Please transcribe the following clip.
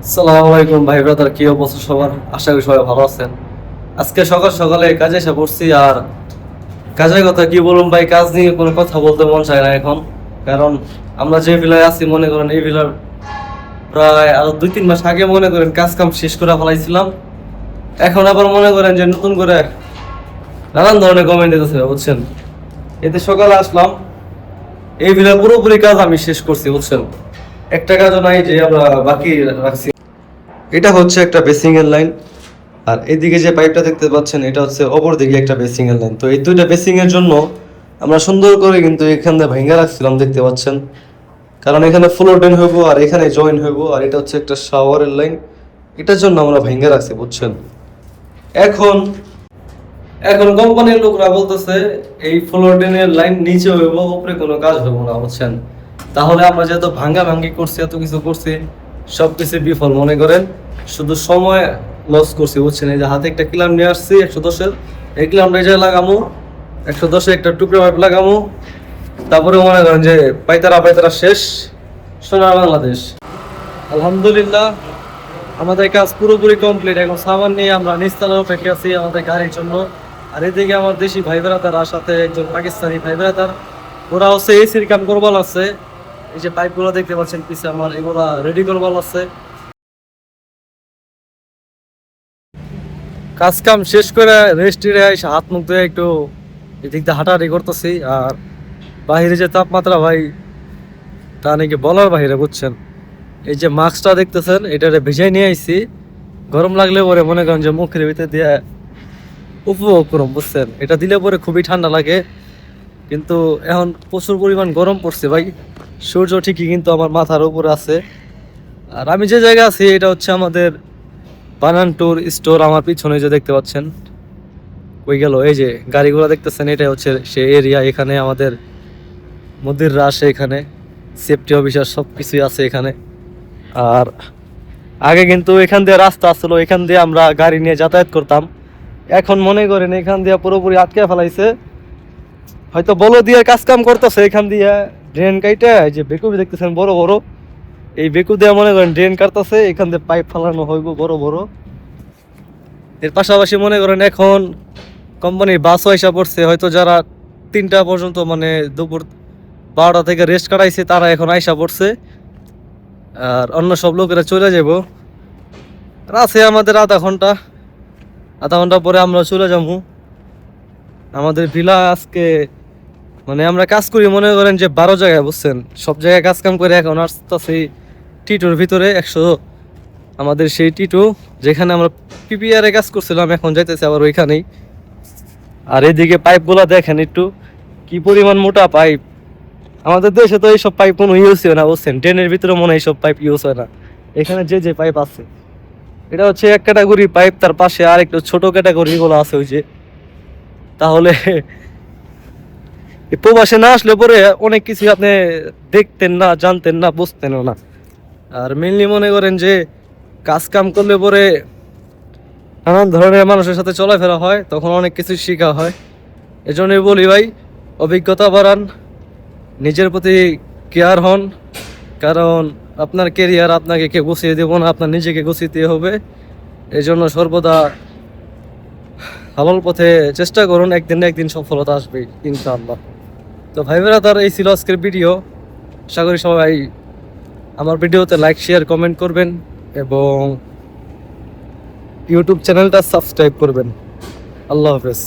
আসসালামু আলাইকুম ভাই ব্রাদার, কি অবস্থা সবার? আশা করি সবাই ভালো আছেন। আজকে সকাল সকালে কাজে এসে পড়ছি, আর কাজের কথা কি বলুন ভাই, কাজ নিয়ে কোনো কথা বলতে মন চায় না এখন। কারণ আমরা যে ভিলায় আছি, মনে করেন এই ভিলার প্রায় আরো 2-3 মাস আগে মনে করেন কাজ কাম শেষ করে ফেলাইছিলাম। এখন আবার মনে করেন যে নতুন করে নানান ধরনের কমেন্ট দিতেছে, বুঝছেন। এতে সকালে আসলাম, এই ভিলার পুরোপুরি কাজ আমি শেষ করছি, বুঝছেন। একটা কাজও নাই যে আমরা বাকি রাখছি। এটা হচ্ছে একটা বেসিং এর লাইন, আর এইদিকে যে পাইপটা দেখতে পাচ্ছেন এটা হচ্ছে অপর দিকে একটা বেসিং এর লাইন। তো এই দুইটা বেসিং এর জন্য আমরা সুন্দর করে কিন্তু এখানে ভেঙে রাখছিলাম, দেখতে পাচ্ছেন। কারণ এখানে ফ্লোর ড্রেন হইব আর এখানে জয়েন হইব, আর এটা হচ্ছে একটা শাওয়ারের লাইন। এটার জন্য আমরা ভেঙে রাখছি, বুঝছেন। এখন এখন কোম্পানির লোকরা বলতেছে এই ফ্লোর ড্রেনের লাইন নিচে হইব, উপরে কোনো কাজ হইব না, বুঝছেন। তাহলে আমরা যেহেতু ভাঙ্গা ভাঙ্গি করছি, এত কিছু করছি, সবকিছু বিফল মনে করেন, শুধু সময় লস করছি, বুঝছেন। এই যে হাতে একটা ক্লাম নিয়ে আসছি 110-এর, এই ক্লামটা এই জায়গায় লাগামো, 110-এ একটা টুকরো পাইপ লাগামো, তারপরে মনে করেন যে পাইতারা পাইতারা শেষ, সোনার বাংলাদেশ। আলহামদুলিল্লাহ আমাদের কাজ পুরোপুরি কমপ্লিট। এখন সামান নিয়ে আমরা নিস্তালার অপেক্ষা আছি আমাদের গাড়ির জন্য। আর এদিকে আমার দেশি ভাই বেড়াতার সাথে একজন পাকিস্তানি ভাই বেড়াতার, ওরা হচ্ছে এসির কাম করবার আছে। এই যে পাইপগুলো দেখতে পাচ্ছেন পিছে আমার, এগুলা রেডি করবার আছে। কাজ কাম শেষ করে রেস্টে এসে হাত মুখ ধুয়ে একটু এদিক দিয়ে হাঁটাহাঁটি করতেছি। আর বাহিরে যে তাপমাত্রা ভাই, তা নাকি বলার বাহিরে, বুঝছেন। এই যে মাস্কটা দেখতেছেন, এটারে ভিজাই নিয়ে আইছি। গরম লাগলে পরে মনে করেন যে মুখের ভিতরে দিয়ে উপভোগ করুন, বুঝছেন। এটা দিলে পরে খুবই ঠান্ডা লাগে, কিন্তু এখন প্রচুর পরিমাণ গরম পড়ছে ভাই। সূর্য ঠিকই কিন্তু আমার মাথার উপরে আছে। আর আমি যে জায়গায় আছি এটা হচ্ছে আমাদের বানান ট্যুর স্টোর। আমার পিছনে যে দেখতে পাচ্ছেন, ওই গেল এই যে গাড়িগুলো দেখতেছেন, এটা হচ্ছে সে এরিয়া। এখানে আমাদের মুদিররা আসে, এখানে সেফটি অফিসার সব কিছুই আছে এখানে। আর আগে কিন্তু এখান দিয়ে রাস্তা আসলো, এখান দিয়ে আমরা গাড়ি নিয়ে যাতায়াত করতাম। এখন মনে করেন এখান দিয়ে পুরোপুরি আটকে ফেলাইছে, হয়তো বলো দিয়ে কাজ কাম করতেছে। এখান দিয়ে ড্রেন কাইটে, যে বেকু দেখতেছেন বড় বড়, এই বেকু দিয়ে মনে করেন ড্রেন কাটতেছে, এখান দিয়ে পাইপ ফালানো হইব বড় বড়। এর পাশাপাশি মনে করেন এখন কোম্পানির বাসও আইসা পড়ছে, হয়তো যারা 3টা পর্যন্ত মানে দুপুর 12টা থেকে রেস্ট কাটাইছে তারা এখন আইসা পড়ছে, আর অন্য সব লোকেরা চলে যাব। আছে আমাদের আধা ঘন্টা পরে আমরা চলে যাবো আমাদের ভিলা। আজকে মানে আমরা কাজ করি মনে করেন যে 12 জায়গায়, বুঝছেন। সব জায়গায় কাজ কাম করে এখন আসতেছি টিটুর ভিতরে 100, আমাদের সেই টিটু যেখানে আমরা পিপিআর এ কাজ করছিলাম, এখন যাইতেছে আবার ওইখানেই। আর এদিকে পাইপগুলো দেখেন একটু, কি পরিমাণ মোটা পাইপ। আমাদের দেশে তো এইসব পাইপ কোনো ইউজ হয় না, বুঝছেন। ট্রেনের ভিতরে মনে হয় এইসব পাইপ ইউজ হয় না। এখানে যে যে পাইপ আছে, এটা হচ্ছে এক ক্যাটাগরি পাইপ, তার পাশে আর একটু ছোট ক্যাটাগরি গুলো আছে ওই যে। তাহলে এই প্রবাসে না আসলে পরে অনেক কিছু আপনি দেখতেন না, জানতেন না, বুঝতেনও না। আর মেনলি মনে করেন যে কাজ কাম করলে পরে নানান ধরনের মানুষের সাথে চলাফেরা হয়, তখন অনেক কিছু শেখা হয়। এজন্যই বলি ভাই, অভিজ্ঞতা বাড়ান, নিজের প্রতি কেয়ার হন। কারণ আপনার কেরিয়ার আপনাকে কেউ গুছিয়ে দেবো না, আপনার নিজেকে গুছিয়ে হবে। এই জন্য সর্বদা হালাল পথে চেষ্টা করুন, একদিন না একদিন সফলতা আসবে ইনশাআল্লাহ। তো ভাই বেরা, তার এই ছিল আজকের ভিডিও। আশা করি সবাই আমার ভিডিওতে লাইক শেয়ার কমেন্ট করবেন এবং ইউটিউব চ্যানেলটা সাবস্ক্রাইব করবেন। আল্লাহ হাফেজ।